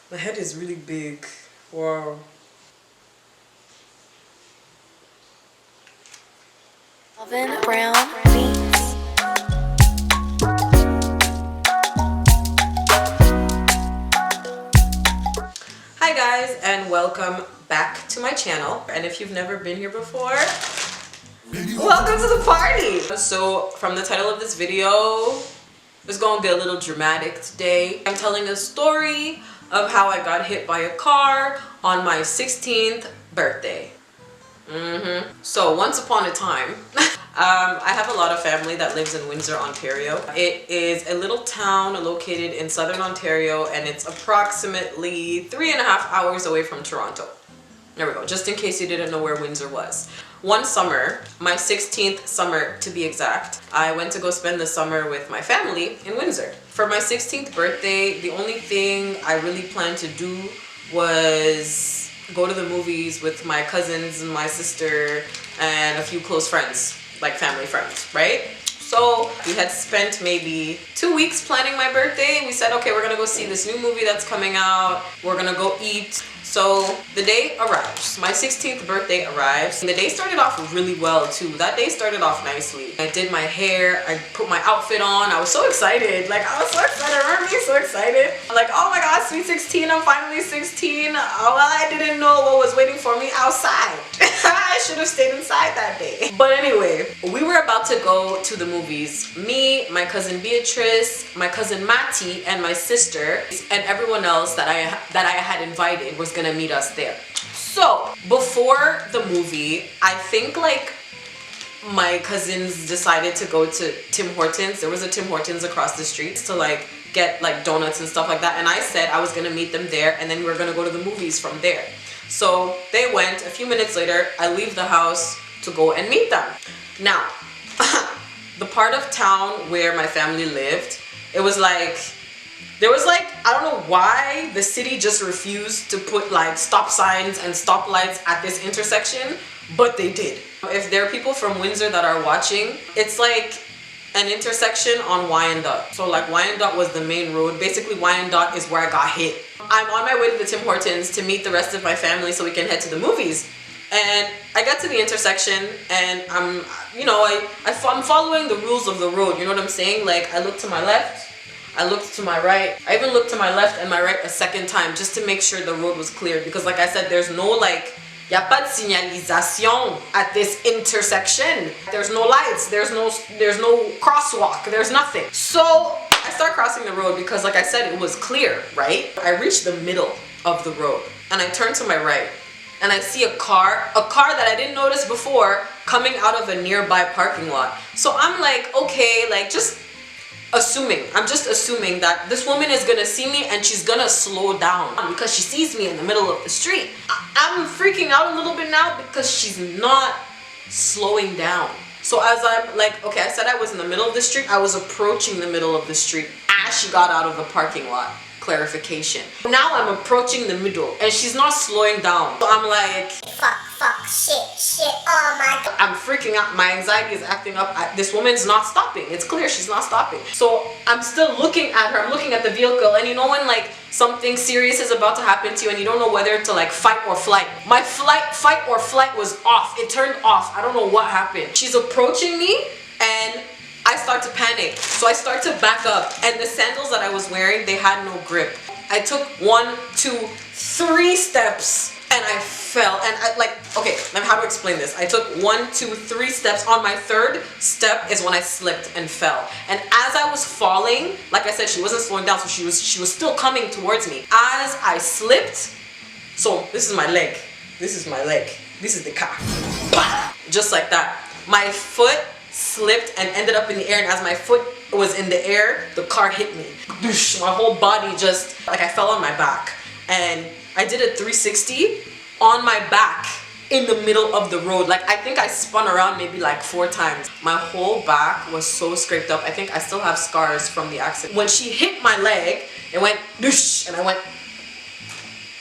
My head is really big. Wow. Alvin Brown Beats. Hi guys, and welcome back to my channel. And if you've never been here before, welcome to the party. So from the title of this video, it's gonna get a little dramatic today. I'm telling a story of how I got hit by a car on my 16th birthday. So once upon a time, I have a lot of family that lives in Windsor, Ontario. It is a little town located in southern Ontario, and it's approximately 3.5 hours away from Toronto. There we go, just in case you didn't know where Windsor was. One summer, my 16th summer to be exact, I went to go spend the summer with my family in Windsor. For my 16th birthday, the only thing I really planned to do was go to the movies with my cousins and my sister and a few close friends, like family friends, right? So we had spent maybe 2 weeks planning my birthday. We said, okay, we're gonna go see this new movie that's coming out. We're gonna go eat. So the day arrives. My 16th birthday arrives. And the day started off really well too. That day started off nicely. I did my hair. I put my outfit on. I was so excited. Like, I was so excited. I remember being so excited. I'm like, oh my God, sweet 16. I'm finally 16. Well, I didn't know what was waiting for me outside. I should have stayed inside that day. But anyway, we were about to go to the movies. Me, my cousin Beatrice, my cousin Matty, and my sister, and everyone else that I had invited was gonna meet us there. So before the movie, I think like my cousins decided to go to Tim Hortons. There was a Tim Hortons across the street to like get like donuts and stuff like that, and I said I was gonna meet them there, and then we were gonna go to the movies from there. So they went. A few minutes later, I leave the house to go and meet them. Now, the part of town where my family lived, it was like, there was like, I don't know why the city just refused to put like stop signs and stoplights at this intersection, but they did. If there are people from Windsor that are watching, it's like an intersection on Wyandotte. So like Wyandotte was the main road. Basically Wyandotte is where I got hit. I'm on my way to the Tim Hortons to meet the rest of my family so we can head to the movies. And I got to the intersection and I'm following the rules of the road. You know what I'm saying? Like I look to my left, I looked to my right. I even looked to my left and my right a second time just to make sure the road was clear. Because like I said, there's no like, y a pas de signalisation at this intersection. There's no lights, there's no crosswalk, there's nothing. So I start crossing the road because like I said, it was clear, right? I reached the middle of the road and I turn to my right and I see a car that I didn't notice before coming out of a nearby parking lot. So I'm like, okay, like I'm just assuming that this woman is gonna see me and she's gonna slow down because she sees me in the middle of the street. I'm freaking out a little bit now because she's not slowing down. So as I'm like, okay, I said I was in the middle of the street. I was approaching the middle of the street as she got out of the parking lot. Clarification. Now I'm approaching the middle and she's not slowing down. So I'm like, fuck, shit, oh my God. I'm freaking out. My anxiety is acting up. This woman's not stopping. It's clear she's not stopping. So I'm still looking at her. I'm looking at the vehicle, and you know when like something serious is about to happen to you and you don't know whether to like fight or flight. My fight or flight was off. It turned off. I don't know what happened. She's approaching me and I start to panic. So I start to back up, and the sandals that I was wearing, they had no grip. I took 1, 2, 3 steps and I fell. And okay, how to explain this? I took 1, 2, 3 steps. On my 3rd step is when I slipped and fell. And as I was falling, like I said, she wasn't slowing down, so she was still coming towards me. As I slipped, so this is my leg. This is my leg. This is the car. Just like that. My foot slipped and ended up in the air, and as my foot was in the air, the car hit me. My whole body just, like I fell on my back. And I did a 360 on my back in the middle of the road. Like I think I spun around maybe like 4 times. My whole back was so scraped up. I think I still have scars from the accident. When she hit my leg, it went doosh, and I went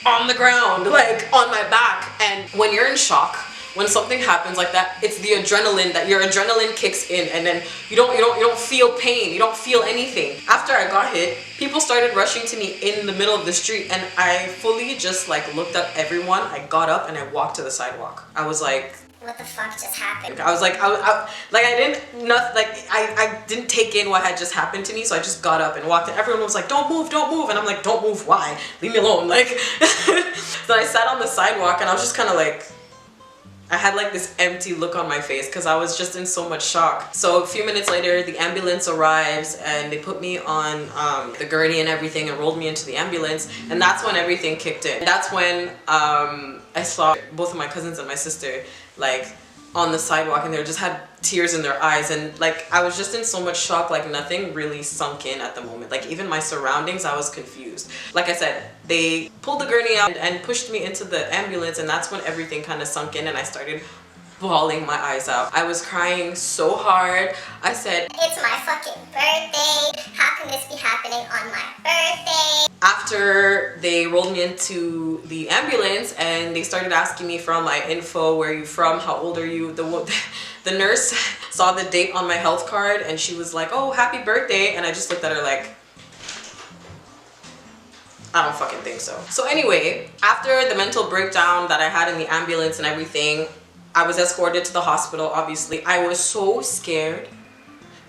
on the ground, like on my back. And when you're in shock, when something happens like that, it's the adrenaline, that your adrenaline kicks in, and then you don't feel pain, you don't feel anything. After I got hit, people started rushing to me in the middle of the street, and I fully just like looked at everyone. I got up and I walked to the sidewalk. I was like, what the fuck just happened? I was like, I didn't take in what had just happened to me, so I just got up and walked, and everyone was like, don't move, and I'm like, don't move, why? Leave me alone, like. So I sat on the sidewalk and I was just kind of like, I had like this empty look on my face because I was just in so much shock. So a few minutes later, the ambulance arrives and they put me on the gurney and everything and rolled me into the ambulance, and that's when everything kicked in. That's when I saw both of my cousins and my sister like on the sidewalk, and they just had tears in their eyes, and like I was just in so much shock, like nothing really sunk in at the moment. Like even my surroundings, I was confused. Like I said, they pulled the gurney out and pushed me into the ambulance, and that's when everything kind of sunk in and I started bawling my eyes out. I was crying so hard. I said, it's my fucking birthday. How can this be happening on my birthday? After they rolled me into the ambulance and they started asking me for all my info, where are you from, how old are you, the nurse saw the date on my health card and she was like, oh, happy birthday, and I just looked at her like, I don't fucking think so. So anyway, after the mental breakdown that I had in the ambulance and everything, I was escorted to the hospital. Obviously, I was so scared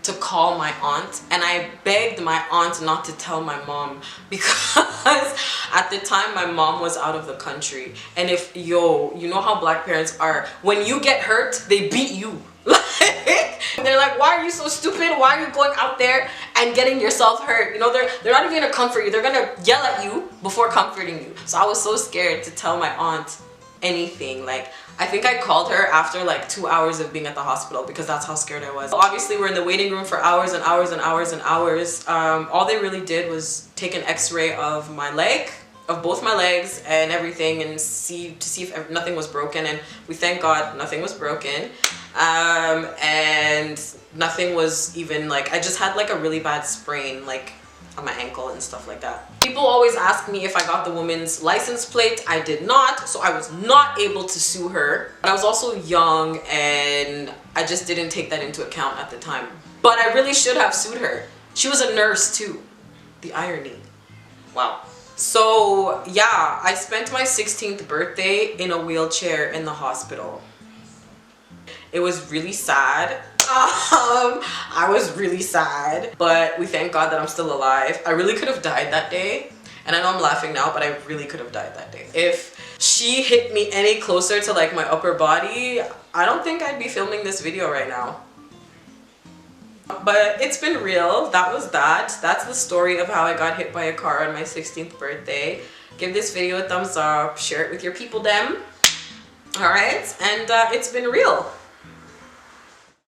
to call my aunt, and I begged my aunt not to tell my mom, because at the time my mom was out of the country, and if you know how black parents are, when you get hurt they beat you. Like, they're like, why are you so stupid, why are you going out there and getting yourself hurt? You know, they're not even gonna comfort you, they're gonna yell at you before comforting you. So I was so scared to tell my aunt anything. Like, I think I called her after like 2 hours of being at the hospital because that's how scared I was. Obviously, we're in the waiting room for hours and hours and hours and hours. All they really did was take an x-ray of my leg, of both my legs and everything, and see if nothing was broken, and we thank God nothing was broken. And nothing was even like, I just had like a really bad sprain like on my ankle and stuff like that. People always ask me if I got the woman's license plate. I did not, so I was not able to sue her. But I was also young and I just didn't take that into account at the time. But I really should have sued her. She was a nurse too. The irony. Wow. So yeah, I spent my 16th birthday in a wheelchair in the hospital. It was really sad. I was really sad, but we thank God that I'm still alive. I really could have died that day, and I know I'm laughing now, but I really could have died that day. If she hit me any closer to like my upper body, I don't think I'd be filming this video right now. But it's been real. That was that. That's the story of how I got hit by a car on my 16th birthday. Give this video a thumbs up, share it with your people them. Alright, and it's been real.